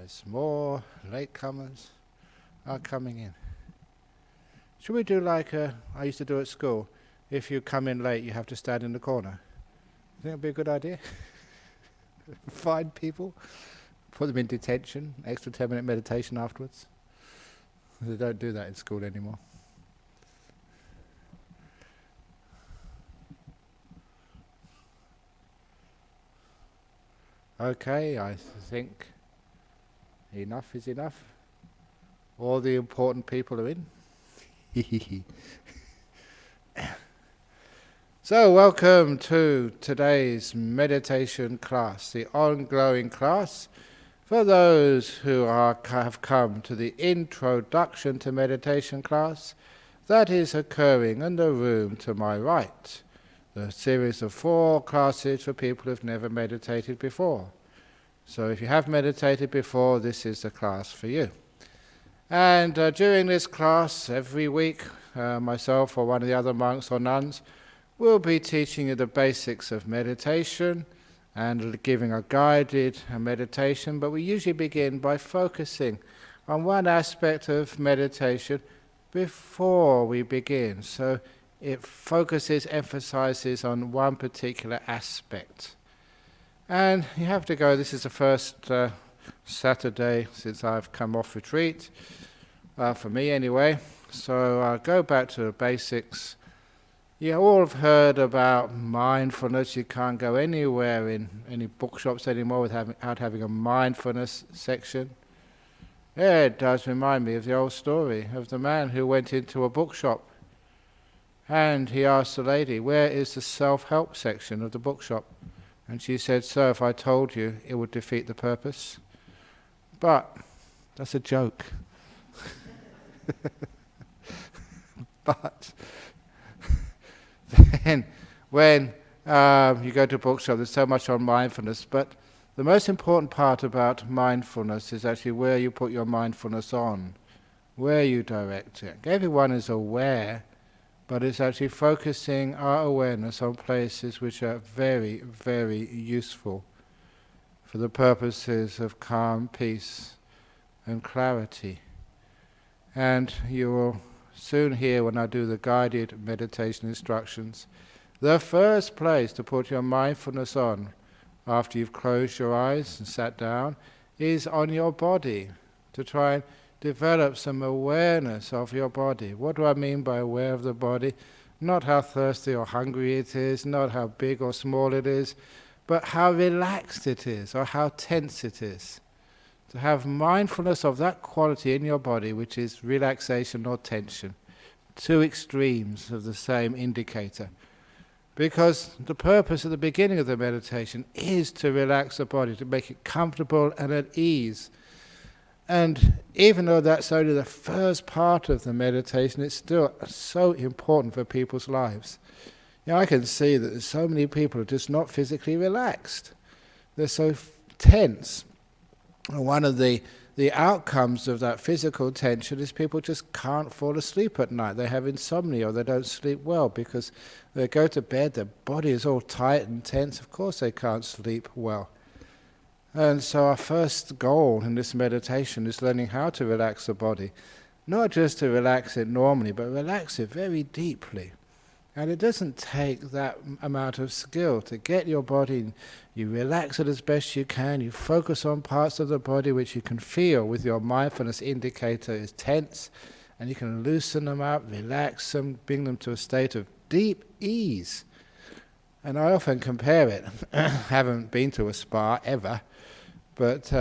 as more latecomers are coming in. Should we do like I used to do at school? If you come in late, you have to stand in the corner. Think that'd be a good idea? Find people, put them in detention, extra 10-minute meditation afterwards. They don't do that in school anymore. Okay, I think enough is enough. All the important people are in. So, welcome to today's meditation class, the ongoing class for those who have come to the introduction to meditation class that is occurring in the room to my right. The series of 4 classes for people who have never meditated before. So if you have meditated before, this is the class for you. And during this class, every week, myself or one of the other monks or nuns will be teaching you the basics of meditation and giving a guided meditation, but we usually begin by focusing on one aspect of meditation before we begin. So it emphasizes on one particular aspect. And you have to go, this is the first Saturday since I've come off retreat, for me anyway, so I'll go back to the basics. You all have heard about mindfulness. You can't go anywhere in any bookshops anymore without having a mindfulness section. Yeah, it does remind me of the old story of the man who went into a bookshop and he asked the lady, where is the self-help section of the bookshop? And she said, sir, if I told you, it would defeat the purpose. But that's a joke. But then when you go to a bookshop, there's so much on mindfulness, but the most important part about mindfulness is actually where you put your mindfulness on, where you direct it. Everyone is aware, but it's actually focusing our awareness on places which are very, very useful for the purposes of calm, peace, and clarity. And you will soon hear when I do the guided meditation instructions, the first place to put your mindfulness on after you've closed your eyes and sat down is on your body, to try and develop some awareness of your body. What do I mean by aware of the body? Not how thirsty or hungry it is, not how big or small it is, but how relaxed it is or how tense it is. To have mindfulness of that quality in your body, which is relaxation or tension. 2 extremes of the same indicator. Because the purpose at the beginning of the meditation is to relax the body, to make it comfortable and at ease. And even though that's only the first part of the meditation, it's still so important for people's lives. You know, I can see that there's so many people who are just not physically relaxed. They're so tense. And one of the outcomes of that physical tension is people just can't fall asleep at night. They have insomnia or they don't sleep well because they go to bed, their body is all tight and tense. Of course they can't sleep well. And so our first goal in this meditation is learning how to relax the body. Not just to relax it normally, but relax it very deeply. And it doesn't take that amount of skill to get your body, you relax it as best you can, you focus on parts of the body which you can feel with your mindfulness indicator is tense, and you can loosen them up, relax them, bring them to a state of deep ease. And I often compare it, haven't been to a spa ever, but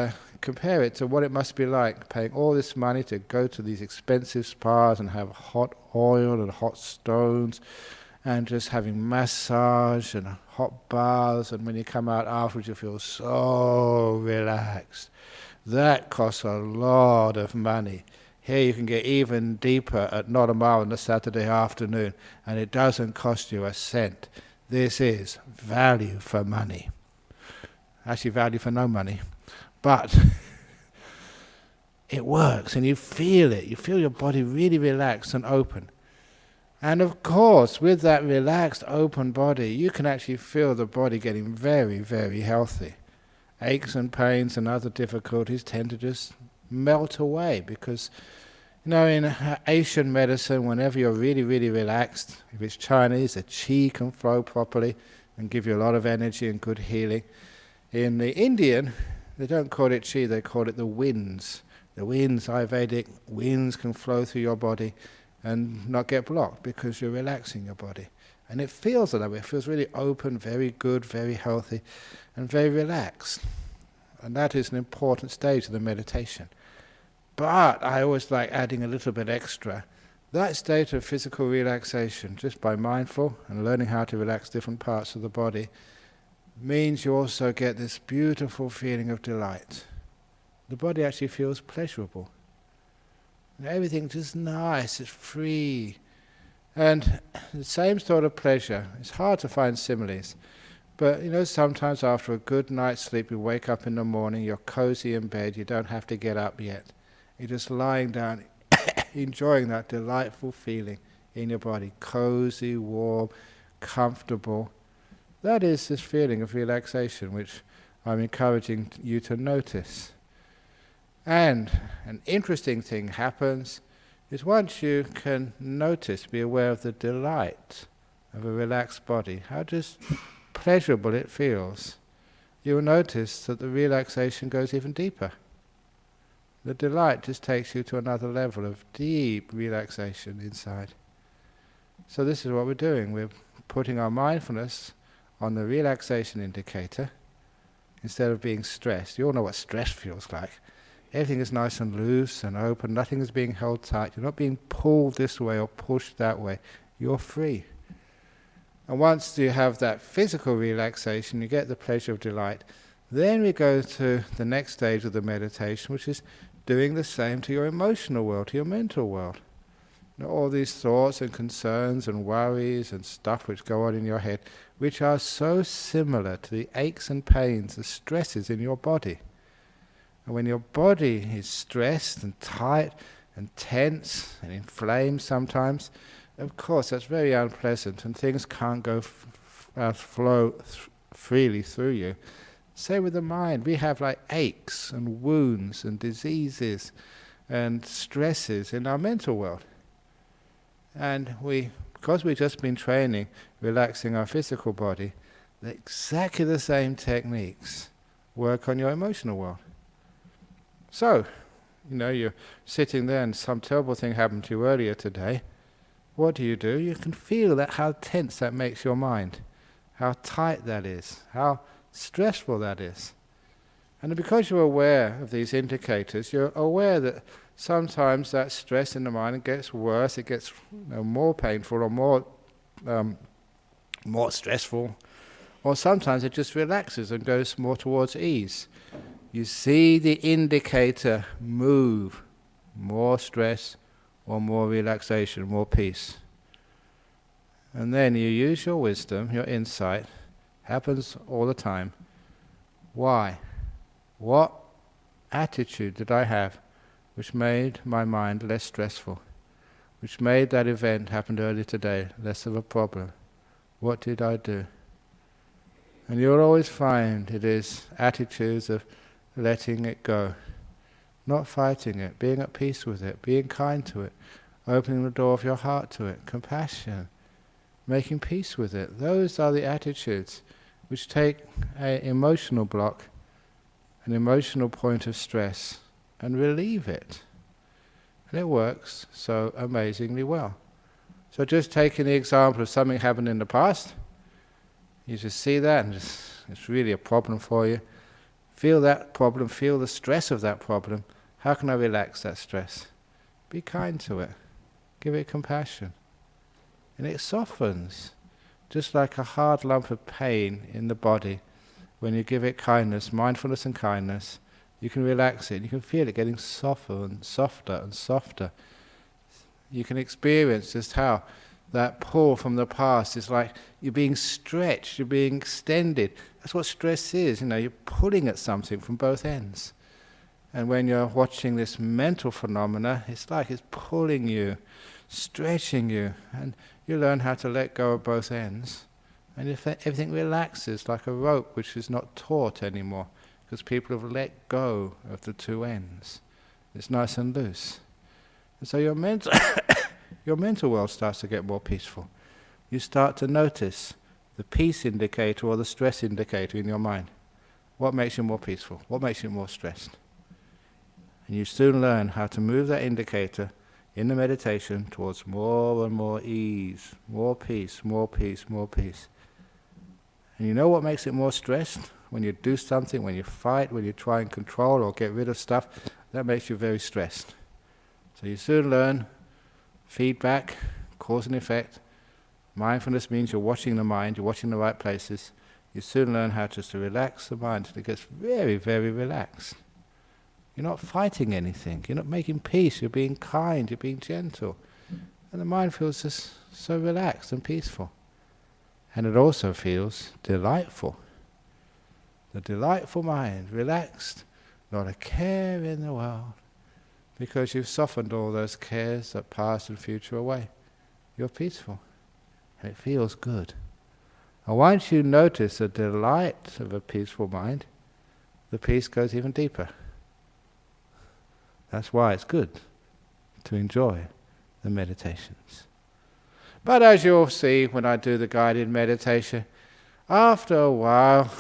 compare it to what it must be like paying all this money to go to these expensive spas and have hot oil and hot stones and just having massage and hot baths, and when you come out afterwards you feel so relaxed. That costs a lot of money. Here you can get even deeper at Not a Mile on a Saturday afternoon, and it doesn't cost you a cent. This is value for money. Actually value for no money. But it works, and you feel it. You feel your body really relaxed and open. And of course, with that relaxed, open body, you can actually feel the body getting very, very healthy. aches and pains and other difficulties tend to just melt away, because in Asian medicine, whenever you're really, really relaxed, if it's Chinese, the qi can flow properly and give you a lot of energy and good healing. In the Indian, they don't call it qi, they call it the winds. The winds, Ayurvedic winds, can flow through your body and not get blocked because you're relaxing your body. And it feels that way. It feels really open, very good, very healthy, and very relaxed. And that is an important stage of the meditation. But I always like adding a little bit extra. That state of physical relaxation, just by mindful and learning how to relax different parts of the body, means you also get this beautiful feeling of delight. The body actually feels pleasurable. And everything's just nice, it's free. And the same sort of pleasure, it's hard to find similes, but sometimes after a good night's sleep you wake up in the morning, you're cozy in bed, you don't have to get up yet. You're just lying down, enjoying that delightful feeling in your body, cozy, warm, comfortable. That is this feeling of relaxation which I'm encouraging you to notice. And an interesting thing happens is once you can notice, be aware of the delight of a relaxed body, how just pleasurable it feels, you'll notice that the relaxation goes even deeper. The delight just takes you to another level of deep relaxation inside. So this is what we're doing. We're putting our mindfulness on the relaxation indicator instead of being stressed. You all know what stress feels like. Everything is nice and loose and open. Nothing is being held tight. You're not being pulled this way or pushed that way. You're free. And once you have that physical relaxation, you get the pleasure of delight. Then we go to the next stage of the meditation, which is doing the same to your emotional world, to your mental world. All these thoughts and concerns and worries and stuff which go on in your head, which are so similar to the aches and pains, the stresses in your body. And when your body is stressed and tight and tense and inflamed sometimes, of course that's very unpleasant and things can't go flow freely through you. Same with the mind. We have like aches and wounds and diseases and stresses in our mental world. And because we've just been training, relaxing our physical body, exactly the same techniques work on your emotional world. So, you're sitting there and some terrible thing happened to you earlier today. What do? You can feel that how tense that makes your mind, how tight that is, how stressful that is. And because you're aware of these indicators, you're aware that sometimes that stress in the mind gets worse, it gets more painful or more stressful, or sometimes it just relaxes and goes more towards ease. You see the indicator move, more stress or more relaxation, more peace. And then you use your wisdom, your insight, happens all the time. Why? What attitude did I have which made my mind less stressful, which made that event happened earlier today less of a problem? What did I do? And you'll always find it is attitudes of letting it go, not fighting it, being at peace with it, being kind to it, opening the door of your heart to it, compassion, making peace with it. Those are the attitudes which take an emotional block, an emotional point of stress, and relieve it. And it works so amazingly well. So just taking the example of something happened in the past, you just see that and it's really a problem for you. Feel that problem, feel the stress of that problem. How can I relax that stress? Be kind to it. Give it compassion. And it softens, just like a hard lump of pain in the body. When you give it kindness, mindfulness and kindness, you can relax it. You can feel it getting softer and softer and softer. You can experience just how that pull from the past is like you're being stretched, you're being extended. That's what stress is, you're pulling at something from both ends. And when you're watching this mental phenomena, it's like it's pulling you, stretching you, and you learn how to let go of both ends. And if everything relaxes like a rope which is not taut anymore, because people have let go of the two ends. It's nice and loose. And so your mental, your mental world starts to get more peaceful. You start to notice the peace indicator or the stress indicator in your mind. What makes you more peaceful? What makes you more stressed? And you soon learn how to move that indicator in the meditation towards more and more ease, more peace, more peace, more peace. And you know what makes it more stressed? When you do something, when you fight, when you try and control or get rid of stuff, that makes you very stressed. So you soon learn feedback, cause and effect. Mindfulness means you're watching the mind, you're watching the right places. You soon learn how just to relax the mind until it gets very, very relaxed. You're not fighting anything, you're not making peace, you're being kind, you're being gentle. And the mind feels just so relaxed and peaceful. And it also feels delightful. The delightful mind, relaxed, not a care in the world, because you've softened all those cares that past and future away. You're peaceful. And it feels good. And once you notice the delight of a peaceful mind, the peace goes even deeper. That's why it's good to enjoy the meditations. But as you'll see when I do the guided meditation, after a while,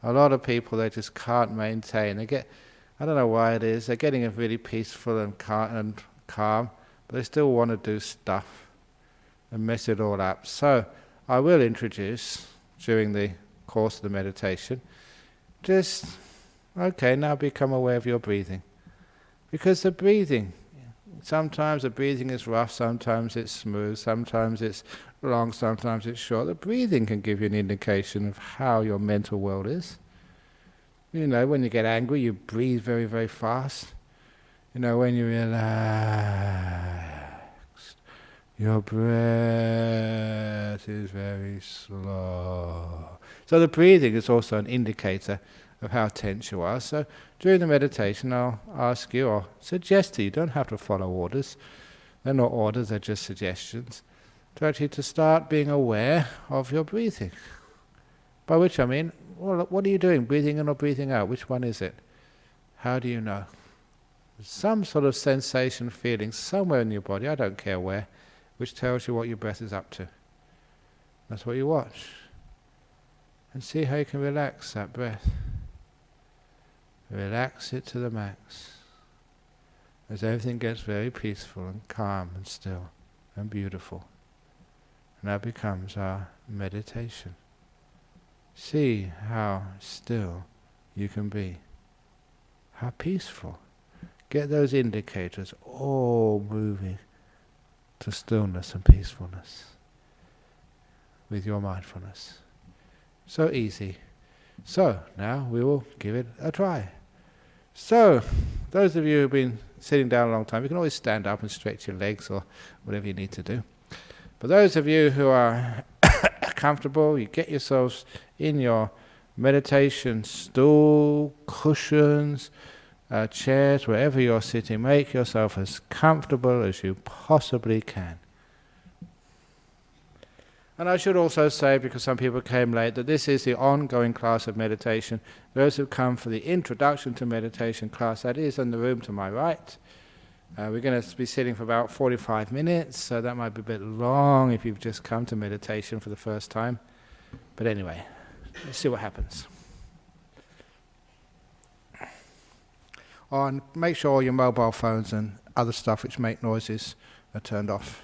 a lot of people, they just can't maintain. They get, I don't know why it is, they're getting really peaceful and calm, but they still want to do stuff and mess it all up. So I will introduce, during the course of the meditation, just, okay, now become aware of your breathing. Because the breathing, sometimes the breathing is rough, sometimes it's smooth, sometimes it's long, sometimes it's short. The breathing can give you an indication of how your mental world is. You know, when you get angry, you breathe very, very fast. You know, when you relax, your breath is very slow. So the breathing is also an indicator of how tense you are. So during the meditation, I'll ask you or suggest to you, you don't have to follow orders. They're not orders, they're just suggestions. To start being aware of your breathing. By which I mean, well, what are you doing? Breathing in or breathing out? Which one is it? How do you know? Some sort of sensation, feeling somewhere in your body, I don't care where, which tells you what your breath is up to. That's what you watch. And see how you can relax that breath. Relax it to the max. As everything gets very peaceful and calm and still and beautiful. And that becomes our meditation. See how still you can be. How peaceful. Get those indicators all moving to stillness and peacefulness with your mindfulness. So easy. So now we will give it a try. So, those of you who've been sitting down a long time, you can always stand up and stretch your legs or whatever you need to do. For those of you who are comfortable, you get yourselves in your meditation stool, cushions, chairs, wherever you're sitting. Make yourself as comfortable as you possibly can. And I should also say, because some people came late, that this is the ongoing class of meditation. Those who come for the introduction to meditation class, that is in the room to my right. We're going to be sitting for about 45 minutes, so that might be a bit long if you've just come to meditation for the first time. But anyway, let's see what happens. And make sure all your mobile phones and other stuff which make noises are turned off.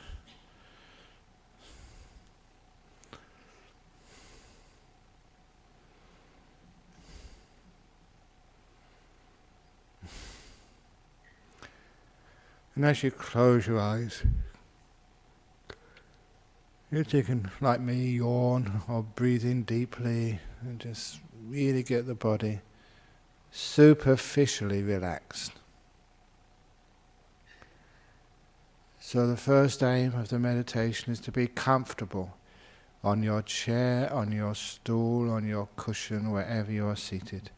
And as you close your eyes, you can, like me, yawn or breathe in deeply and just really get the body superficially relaxed. So the first aim of the meditation is to be comfortable on your chair, on your stool, on your cushion, wherever you are seated.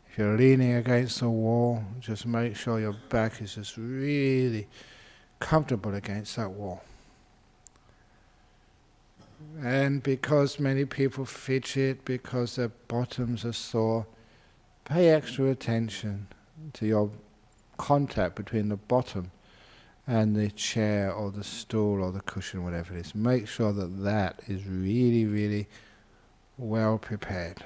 If you're leaning against the wall, just make sure your back is just really comfortable against that wall. And because many people fidget, because their bottoms are sore, pay extra attention to your contact between the bottom and the chair or the stool or the cushion, whatever it is. Make sure that that is really, really well prepared.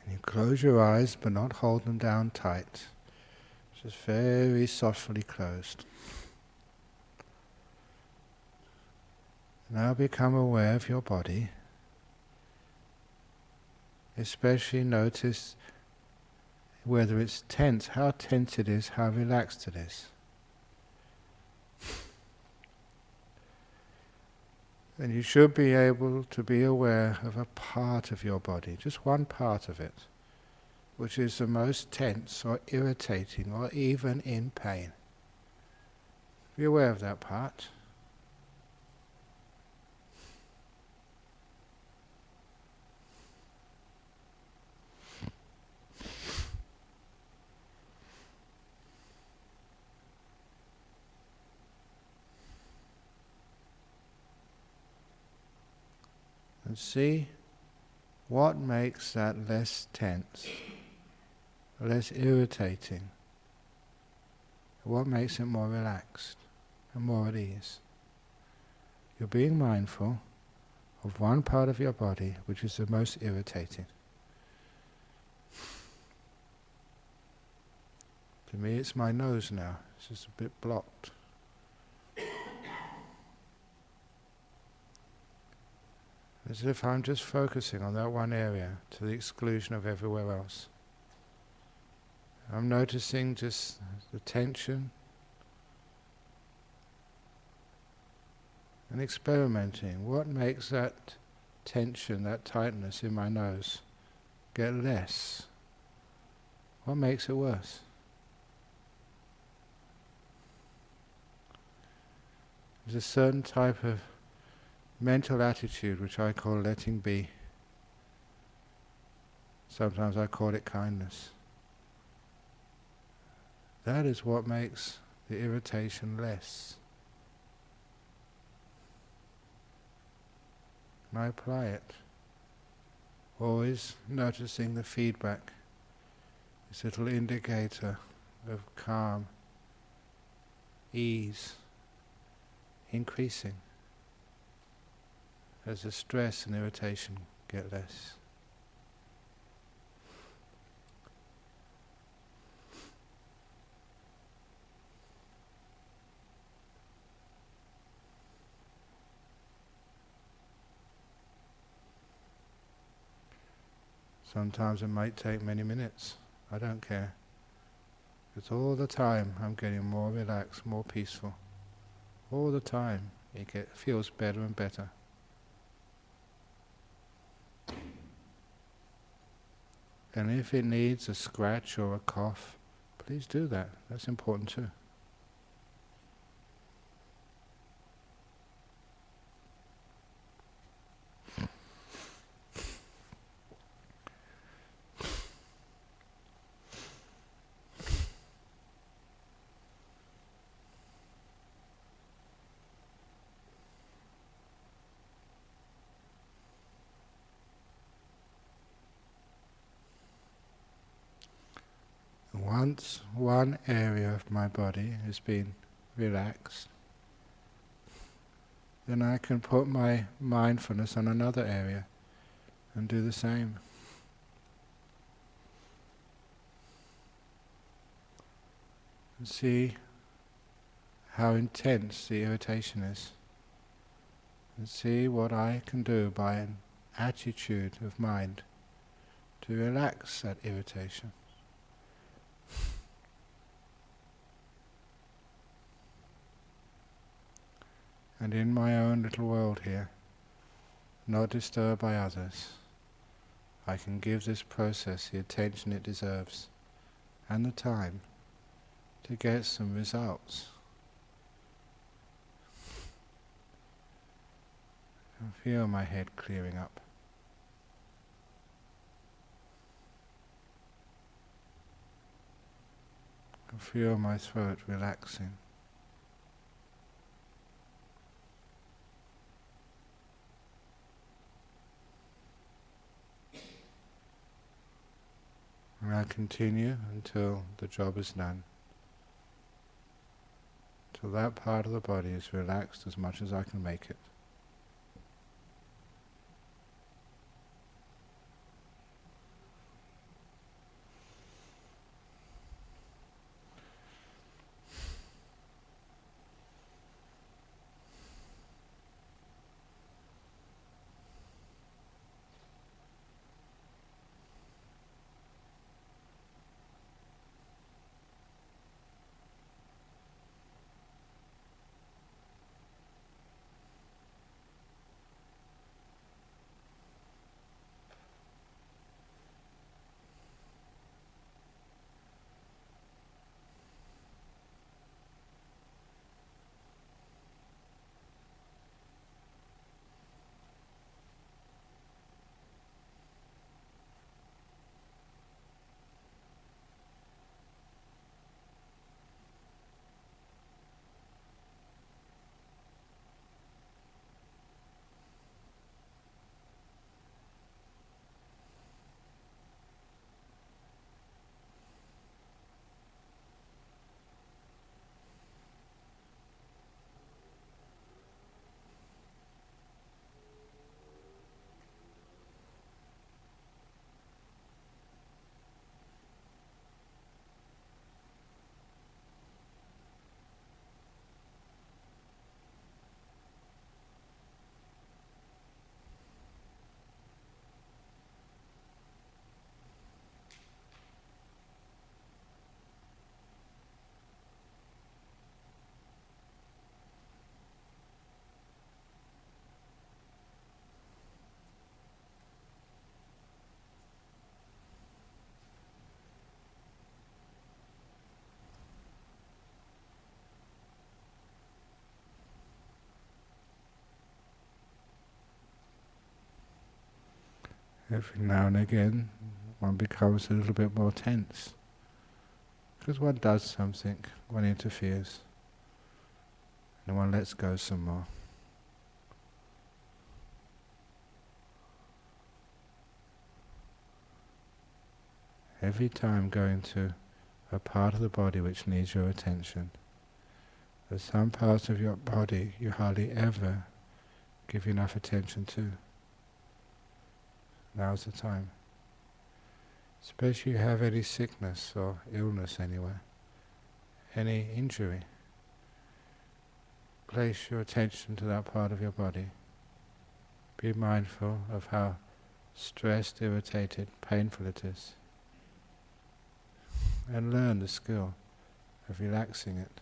And you close your eyes, but not hold them down tight. Just very softly closed. Now become aware of your body. Especially notice whether it's tense, how tense it is, how relaxed it is. And you should be able to be aware of a part of your body, just one part of it, which is the most tense or irritating or even in pain. Be aware of that part. And see what makes that less tense, less irritating, what makes it more relaxed and more at ease. You're being mindful of one part of your body which is the most irritating. To me it's my nose now, it's just a bit blocked. As if I'm just focusing on that one area to the exclusion of everywhere else. I'm noticing just the tension and experimenting. What makes that tension, that tightness in my nose get less? What makes it worse? There's a certain type of mental attitude which I call letting be. Sometimes I call it kindness. That is what makes the irritation less. And I apply it. Always noticing the feedback, this little indicator of calm, ease, increasing as the stress and irritation get less. Sometimes it might take many minutes. I don't care. Because all the time I'm getting more relaxed, more peaceful. All the time it feels better and better. And if it needs a scratch or a cough, please do that. That's important too. Once one area of my body has been relaxed, then I can put my mindfulness on another area and do the same. And see how intense the irritation is. And see what I can do by an attitude of mind to relax that irritation. And in my own little world here, not disturbed by others, I can give this process the attention it deserves and the time to get some results. And feel my head clearing up. And feel my throat relaxing. And I'll continue until the job is done. Till that part of the body is relaxed as much as I can make it. Every now and again, one becomes a little bit more tense, because one does something, one interferes, and one lets go some more. Every time going to a part of the body which needs your attention, there's some parts of your body you hardly ever give enough attention to. Now's the time. Especially if you have any sickness or illness anywhere, any injury. Place your attention to that part of your body. Be mindful of how stressed, irritated, painful it is. And learn the skill of relaxing it.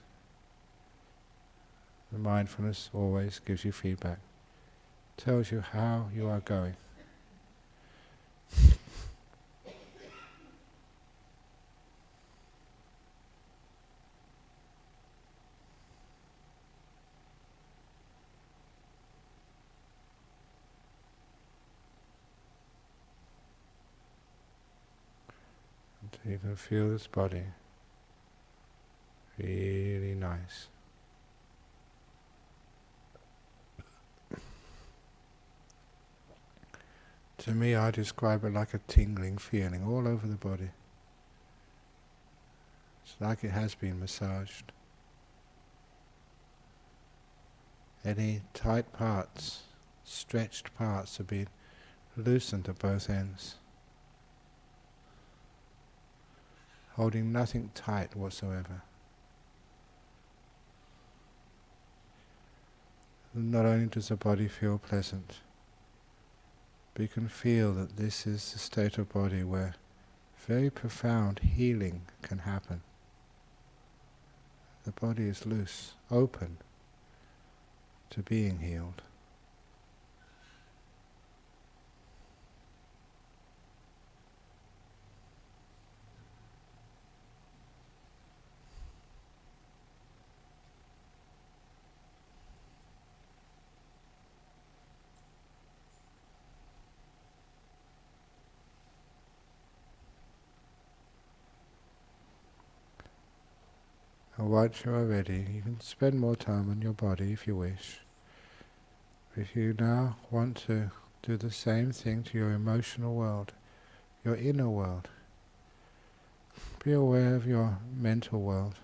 The mindfulness always gives you feedback. Tells you how you are going. Until you can feel this body really nice. To me, I describe it like a tingling feeling all over the body. It's like it has been massaged. Any tight parts, stretched parts have been loosened at both ends, holding nothing tight whatsoever. Not only does the body feel pleasant, but you can feel that this is the state of body where very profound healing can happen. The body is loose, open to being healed. And once you are ready, you can spend more time on your body if you wish. If you now want to do the same thing to your emotional world, your inner world, be aware of your mental world.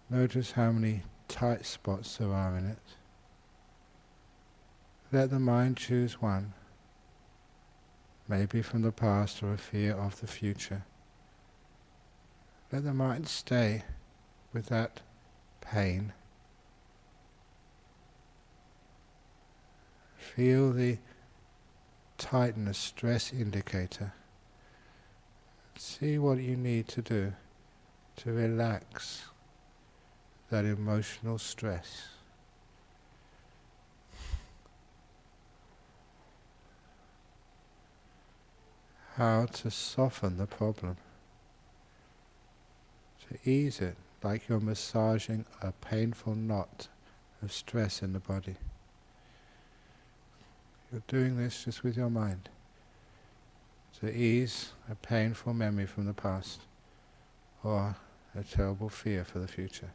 Notice how many tight spots there are in it. Let the mind choose one, maybe from the past or a fear of the future. Let the mind stay with that pain. Feel the tightness, stress indicator. See what you need to do to relax that emotional stress. How to soften the problem. To ease it, like you're massaging a painful knot of stress in the body. You're doing this just with your mind. To ease a painful memory from the past, or a terrible fear for the future.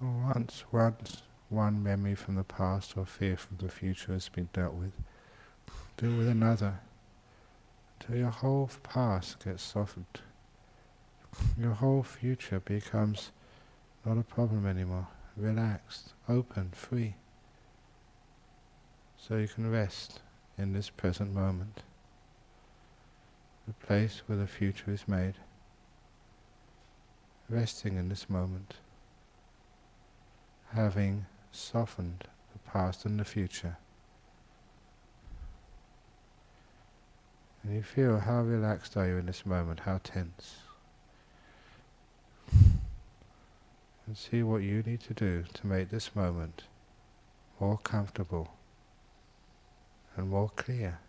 Once one memory from the past or fear from the future has been dealt with, deal with another, till your whole past gets softened. Your whole future becomes not a problem anymore, relaxed, open, free. So you can rest in this present moment, the place where the future is made. Resting in this moment, having softened the past and the future. And you feel how relaxed are you in this moment, how tense. And see what you need to do to make this moment more comfortable and more clear.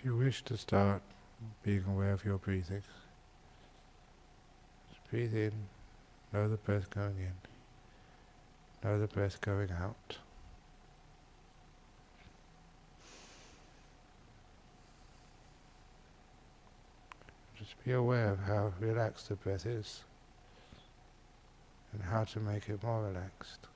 If you wish to start being aware of your breathing, just breathe in, know the breath going in, know the breath going out. Just be aware of how relaxed the breath is and how to make it more relaxed.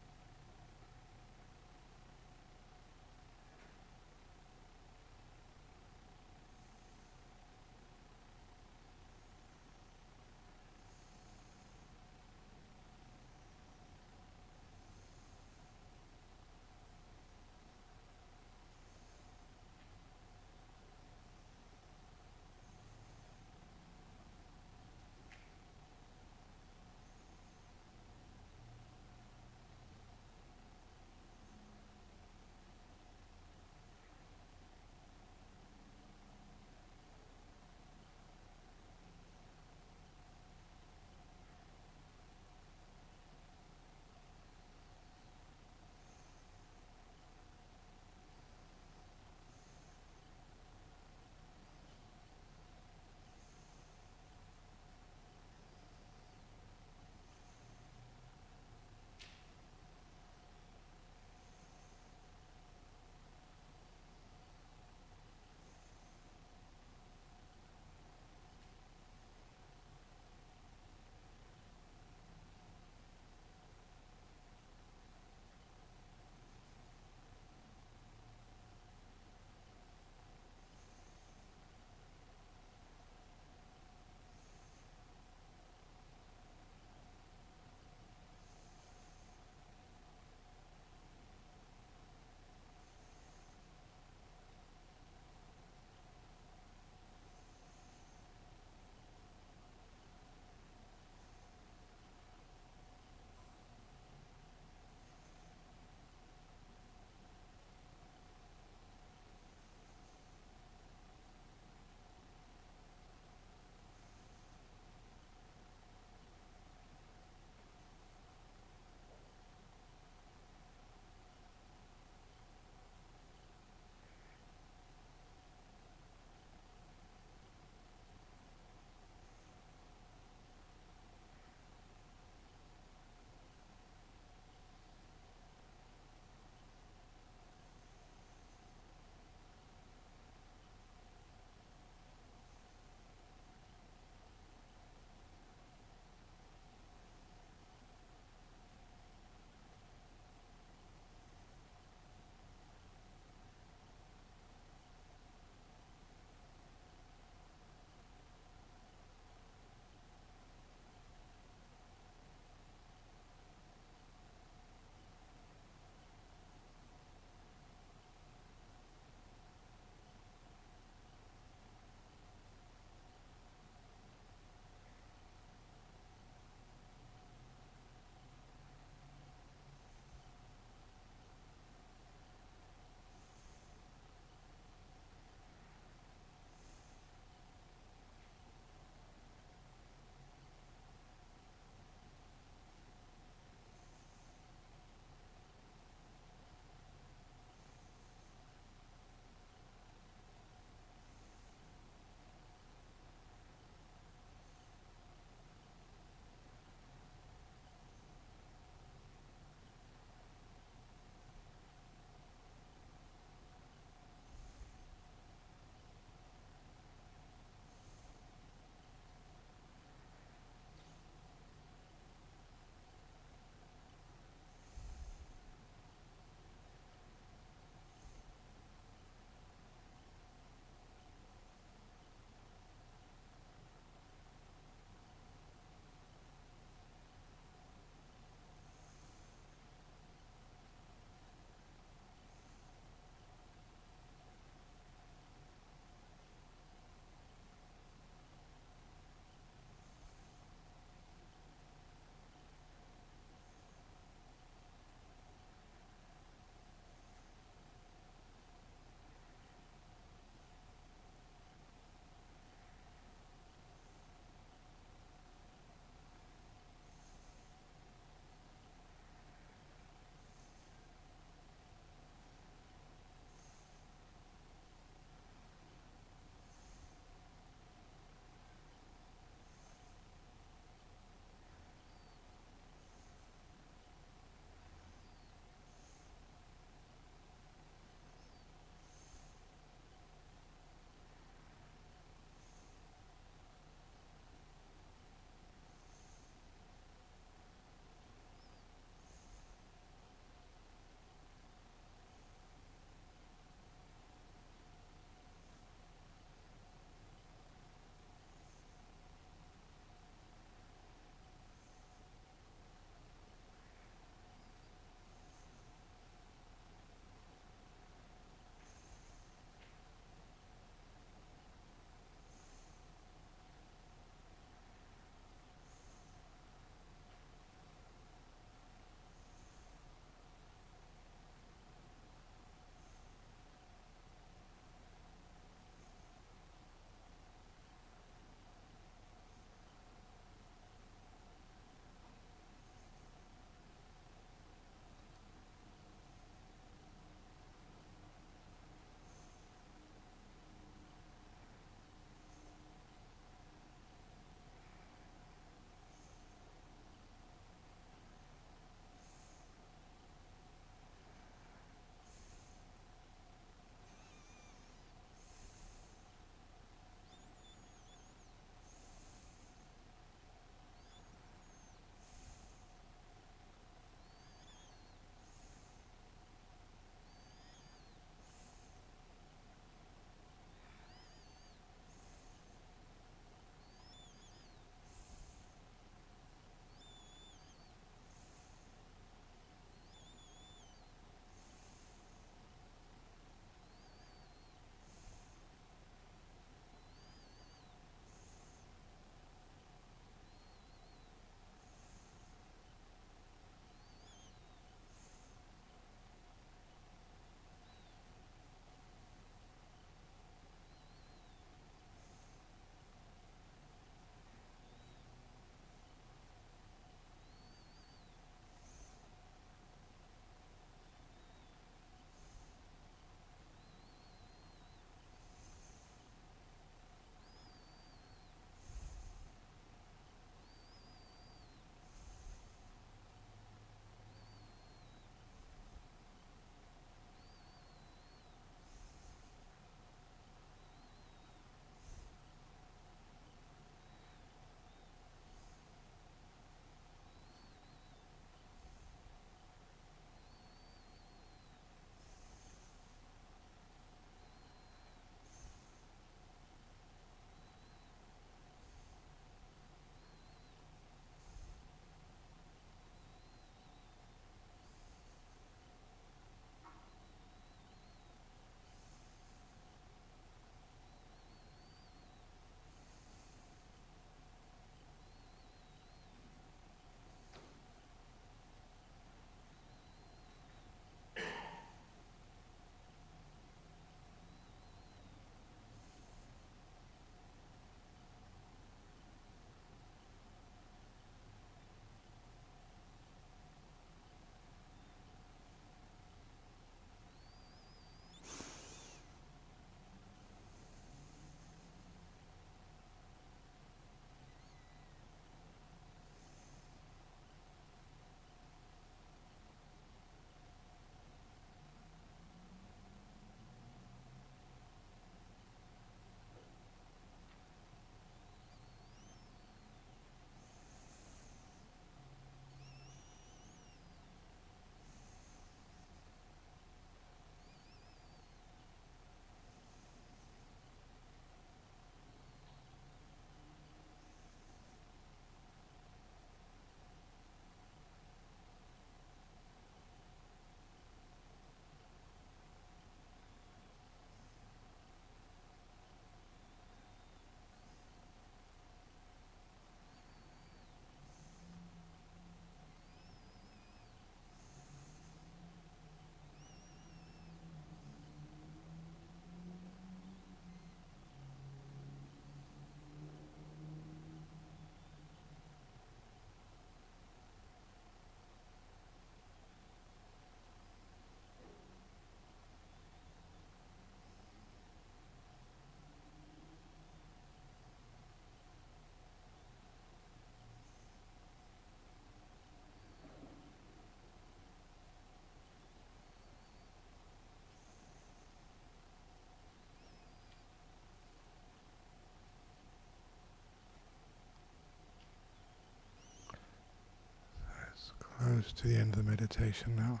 close to the end of the meditation now.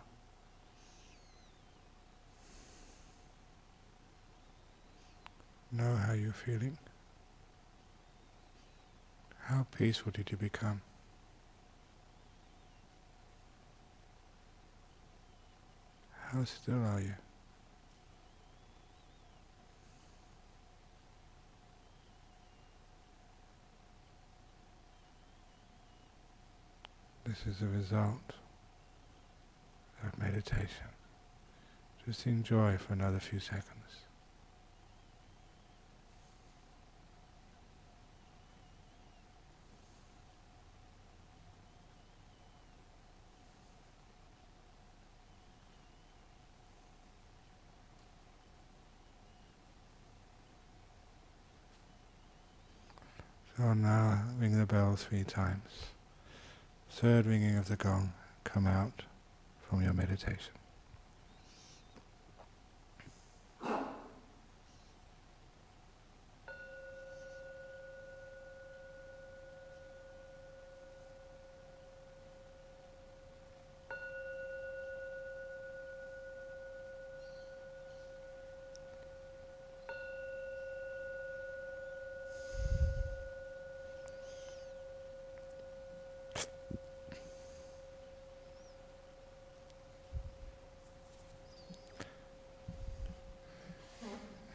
Know how you're feeling. How peaceful did you become? How still are you? This is a result of meditation. Just enjoy for another few seconds. So now ring the bell 3 times. Third ringing of the gong, come out from your meditation.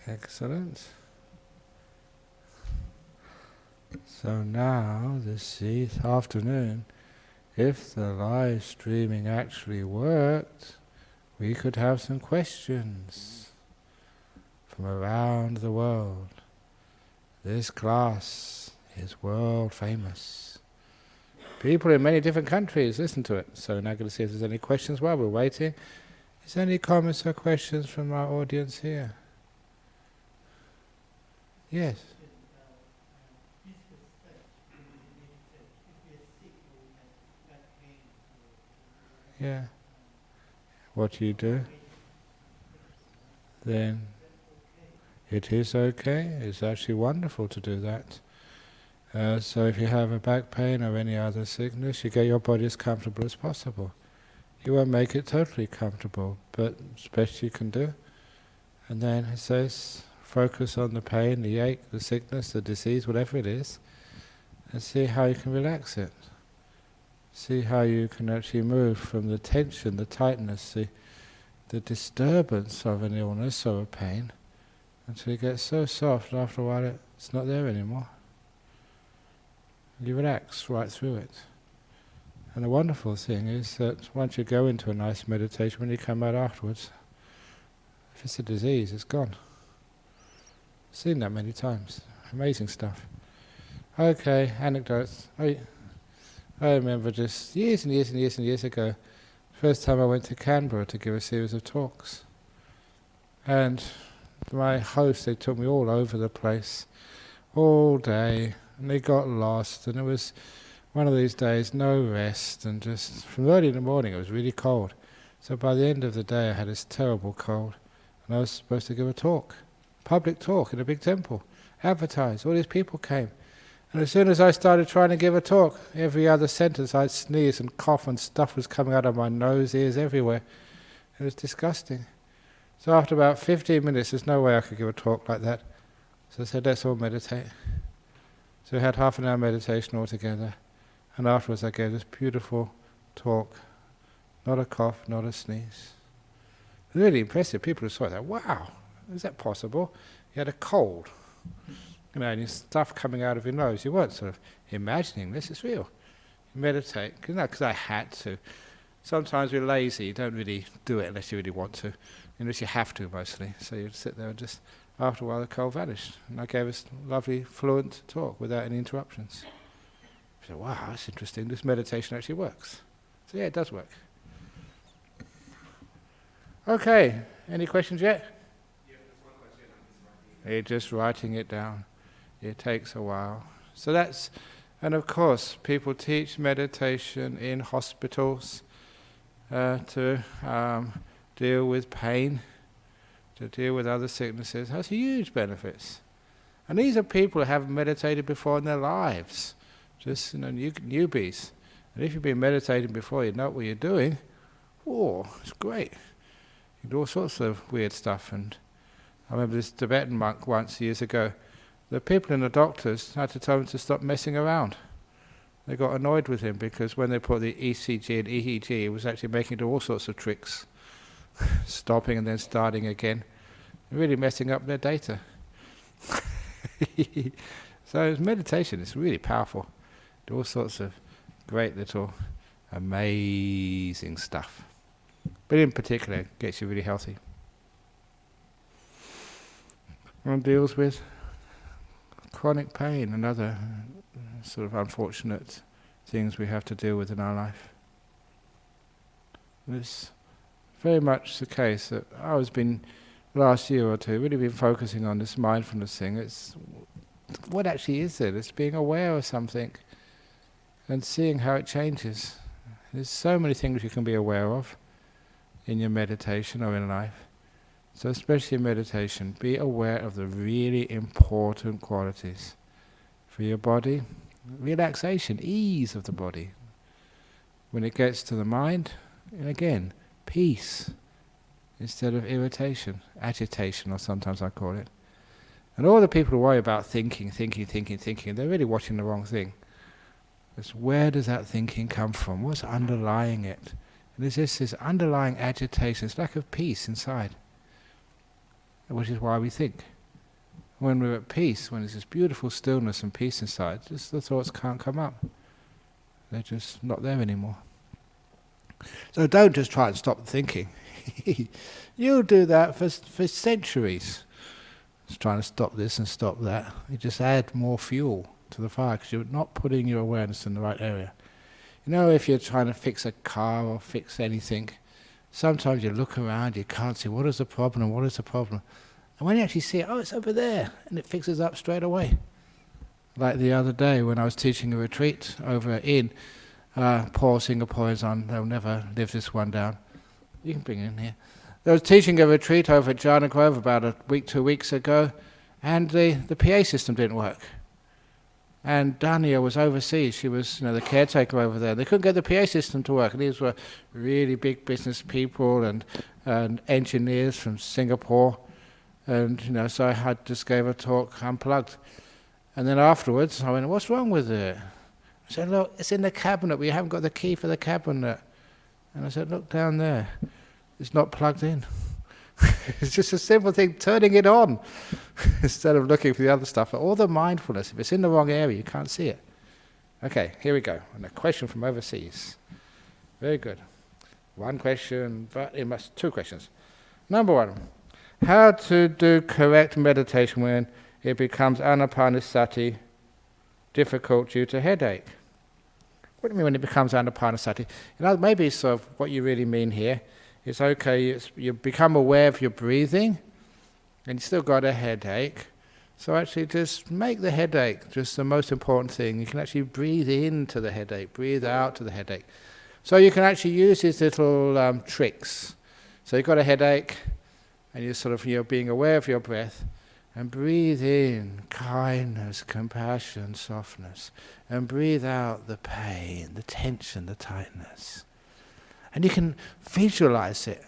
Excellent. So now, this afternoon, if the live streaming actually worked, we could have some questions from around the world. This class is world famous. People in many different countries listen to it. So now I'm going to see if there's any questions while we're waiting. Is there any comments or questions from our audience here? Yes. Yeah. What do you do? Then it is okay. It's actually wonderful to do that. So if you have a back pain or any other sickness, you get your body as comfortable as possible. You won't make it totally comfortable, but it's best you can do. And then it says, focus on the pain, the ache, the sickness, the disease, whatever it is, and see how you can relax it. See how you can actually move from the tension, the tightness, the disturbance of an illness or a pain, until it gets so soft, after a while it's not there anymore. You relax right through it. And the wonderful thing is that once you go into a nice meditation, when you come out afterwards, if it's a disease, it's gone. I've seen that many times. Amazing stuff. Okay, anecdotes. I remember just years and years and years and years ago, first time I went to Canberra to give a series of talks. And my host, they took me all over the place, all day, and they got lost, and it was one of these days, no rest, and just from early in the morning it was really cold. So by the end of the day I had this terrible cold, and I was supposed to give a talk, public talk in a big temple, advertised, all these people came. And as soon as I started trying to give a talk, every other sentence I'd sneeze and cough and stuff was coming out of my nose, ears, everywhere. It was disgusting. So after about 15 minutes, there's no way I could give a talk like that. So I said, let's all meditate. So we had half an hour meditation altogether. And afterwards I gave this beautiful talk. Not a cough, not a sneeze. Really impressive. People saw that, wow, is that possible? You had a cold. You know, and your stuff coming out of your nose. You weren't sort of imagining this, it's real. You meditate, because I had to. Sometimes we're lazy, you don't really do it unless you really want to, unless you have to mostly. So you'd sit there and just, after a while the cold vanished. And I gave us lovely, fluent talk without any interruptions. I said, wow, that's interesting, this meditation actually works. So yeah, it does work. Okay, any questions yet? Yeah, there's one question. You're just writing it down. It takes a while. So that's, and of course, people teach meditation in hospitals to deal with pain, to deal with other sicknesses. Has huge benefits. And these are people who haven't meditated before in their lives, just newbies. And if you've been meditating before, you know what you're doing, oh, it's great. You do all sorts of weird stuff. And I remember this Tibetan monk once, years ago, the people and the doctors had to tell him to stop messing around. They got annoyed with him because when they put the ECG and EEG, he was actually making do all sorts of tricks, stopping and then starting again, really messing up their data. So meditation is really powerful. Do all sorts of great little amazing stuff. But in particular, it gets you really healthy. One deals with chronic pain and other sort of unfortunate things we have to deal with in our life. It's very much the case that I was been last year or two really been focusing on this mindfulness thing. It's what actually is it? It's being aware of something and seeing how it changes. There's so many things you can be aware of in your meditation or in life. So especially in meditation, be aware of the really important qualities for your body. Relaxation, ease of the body. When it gets to the mind, and again, peace instead of irritation, agitation, or sometimes I call it. And all the people who worry about thinking, they're really watching the wrong thing. It's where does that thinking come from? What's underlying it? And there's just this underlying agitation, this lack of peace inside, which is why we think. When we're at peace, when there's this beautiful stillness and peace inside, just the thoughts can't come up. They're just not there anymore. So don't just try and stop thinking. You'll do that for centuries. Just trying to stop this and stop that. You just add more fuel to the fire because you're not putting your awareness in the right area. You know, if you're trying to fix a car or fix anything, sometimes you look around, you can't see what is the problem and what is the problem. And when you actually see it, oh, it's over there, and it fixes up straight away. Like the other day when I was teaching a retreat over in poor Singaporeans on, they'll never live this one down. You can bring it in here. I was teaching a retreat over at Jhana Grove about 2 weeks ago, and the PA system didn't work. And Dania was overseas. She was, the caretaker over there. They couldn't get the PA system to work. And these were really big business people and engineers from Singapore. And so I just gave a talk unplugged. And then afterwards, I went, "What's wrong with it?" I said, "Look, it's in the cabinet. We haven't got the key for the cabinet." And I said, "Look down there. It's not plugged in." It's just a simple thing, turning it on, instead of looking for the other stuff. All the mindfulness, if it's in the wrong area, you can't see it. Okay, here we go. And a question from overseas. Very good. One question, but two questions. Number one, how to do correct meditation when it becomes anapanasati difficult due to headache? What do you mean when it becomes anapanasati? Maybe sort of what you really mean here. It's okay, you become aware of your breathing, and you still got a headache. So actually just make the headache just the most important thing. You can actually breathe into the headache, breathe out to the headache. So you can actually use these little tricks. So you've got a headache, and you're being aware of your breath, and breathe in kindness, compassion, softness, and breathe out the pain, the tension, the tightness. And you can visualize it.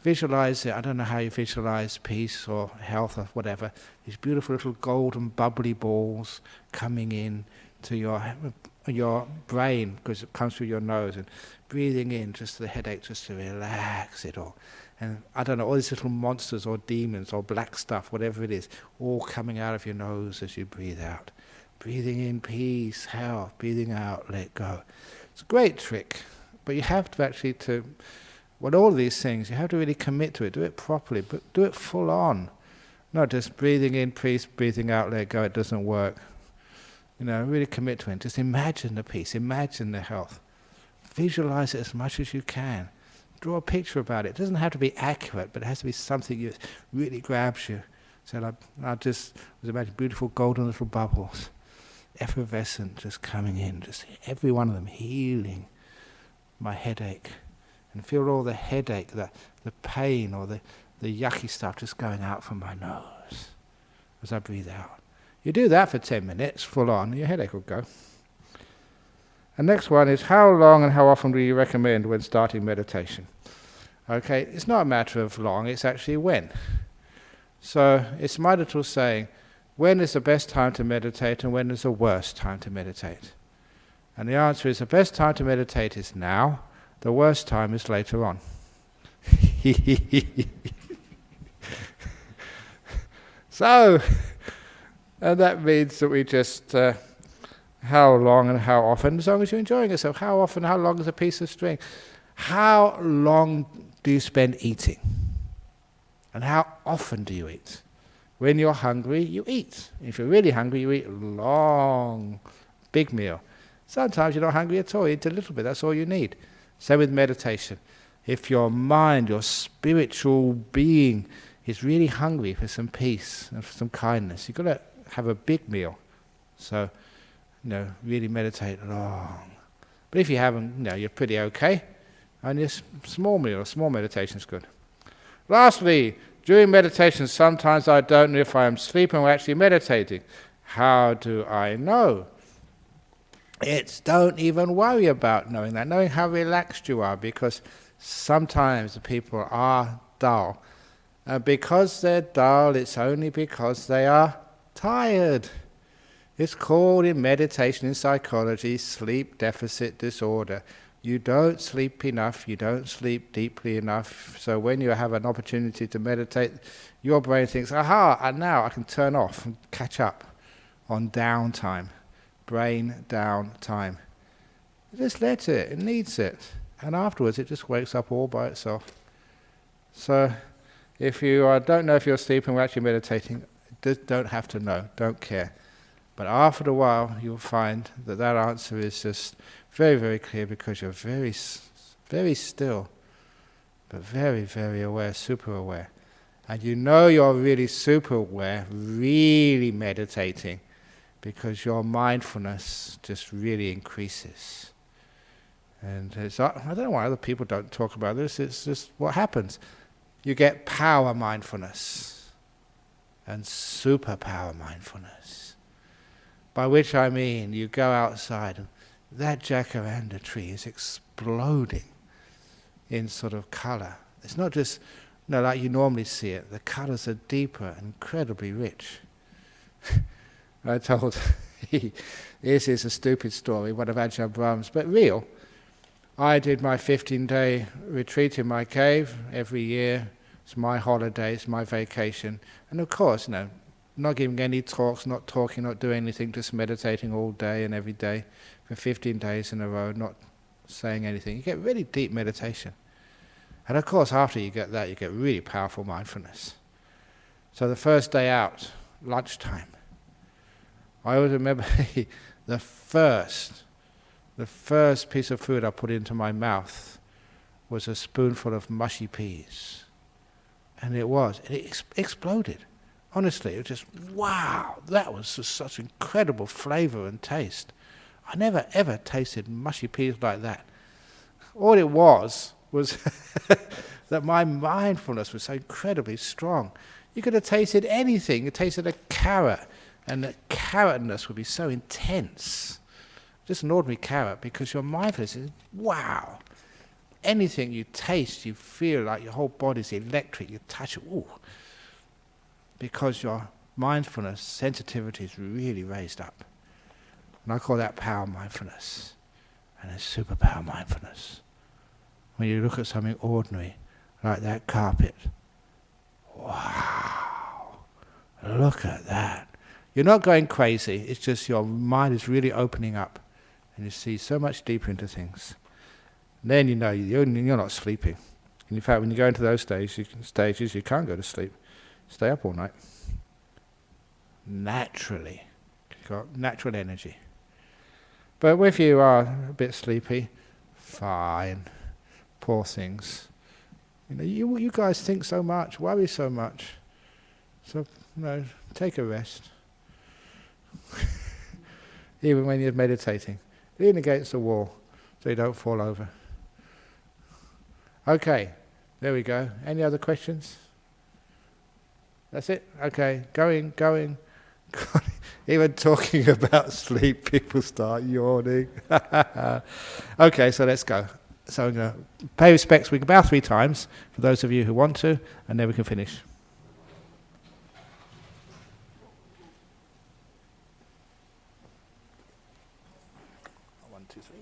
I don't know how you visualize peace or health or whatever. These beautiful little golden bubbly balls coming in to your brain because it comes through your nose, and breathing in just the headache, just to relax it all. And I don't know, all these little monsters or demons or black stuff, whatever it is, all coming out of your nose as you breathe out. Breathing in peace, health, breathing out, let go. It's a great trick. But you have to actually all of these things, you have to really commit to it, do it properly, but do it full on. Not just breathing in, peace, breathing out, let go, it doesn't work. Really commit to it. Just imagine the peace, imagine the health. Visualize it as much as you can. Draw a picture about it. It doesn't have to be accurate, but it has to be something that really grabs you. So I just was imagining beautiful golden little bubbles, effervescent, just coming in, just every one of them healing my headache, and feel all the headache, the pain or the yucky stuff just going out from my nose as I breathe out. You do that for 10 minutes full on, your headache will go. The next one is, how long and how often do you recommend when starting meditation? Okay, it's not a matter of long, it's actually when. So it's my little saying, when is the best time to meditate and when is the worst time to meditate? And the answer is, the best time to meditate is now, the worst time is later on. So, and that means that we just, how long and how often, as long as you're enjoying yourself, how often, how long is a piece of string? How long do you spend eating? And how often do you eat? When you're hungry, you eat. If you're really hungry, you eat a long, big meal. Sometimes you're not hungry at all, you eat a little bit, that's all you need. Same with meditation. If your mind, your spiritual being is really hungry for some peace and for some kindness, you've got to have a big meal. So, really meditate long. But if you haven't, you're pretty okay. And a small meal, a small meditation is good. Lastly, during meditation, sometimes I don't know if I am sleeping or actually meditating. How do I know? Don't even worry about knowing that, knowing how relaxed you are, because sometimes the people are dull. And because they're dull, it's only because they are tired. It's called in meditation, in psychology, sleep deficit disorder. You don't sleep enough, you don't sleep deeply enough, so when you have an opportunity to meditate, your brain thinks, aha, and now I can turn off and catch up on downtime, brain downtime. Just let it needs it. And afterwards it just wakes up all by itself. So if you don't know if you're sleeping or actually meditating, don't have to know, don't care. But after a while you'll find that answer is just very, very clear, because you're very, very still, but very, very aware, super aware. And you're really super aware, really meditating, because your mindfulness just really increases. And I don't know why other people don't talk about this, it's just what happens. You get power mindfulness and superpower mindfulness. By which I mean, you go outside and that jacaranda tree is exploding in sort of colour. It's not just like you normally see it. The colours are deeper and incredibly rich. I told, this is a stupid story, one of Ajahn Brahm's, but real. I did my 15-day retreat in my cave every year. It's my holiday, it's my vacation. And of course, not giving any talks, not talking, not doing anything, just meditating all day and every day for 15 days in a row, not saying anything. You get really deep meditation. And of course, after you get that, you get really powerful mindfulness. So the first day out, lunchtime, I always remember the first piece of food I put into my mouth was a spoonful of mushy peas. And it exploded. Honestly, it was just, wow, that was just such incredible flavour and taste. I never ever tasted mushy peas like that. All it was that my mindfulness was so incredibly strong. You could have tasted anything. You tasted a carrot, and the carrotness would be so intense. Just an ordinary carrot, because your mindfulness is, wow. Anything you taste, you feel like your whole body's electric. You touch it, ooh. Because your mindfulness, sensitivity is really raised up. And I call that power mindfulness. And it's superpower mindfulness. When you look at something ordinary, like that carpet, wow, look at that. You're not going crazy, it's just your mind is really opening up. And you see so much deeper into things. And then you're not sleeping. And in fact, when you go into those stages, you can't go to sleep. Stay up all night. Naturally. You've got natural energy. But if you are a bit sleepy, fine. Poor things. You guys think so much, worry so much. So, take a rest. Even when you're meditating. Lean against the wall so you don't fall over. Okay, there we go. Any other questions? That's it? Okay, going. Even talking about sleep, people start yawning. Okay, so let's go. So I'm going to pay respects. We can bow 3 times for those of you who want to, and then we can finish. 1, 2, 3.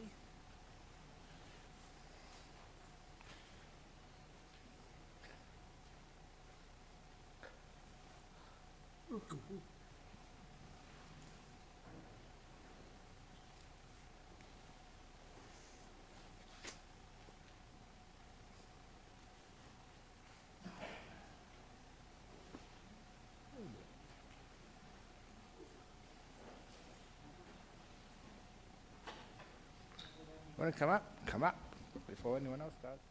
Want to come up? Come up before anyone else does.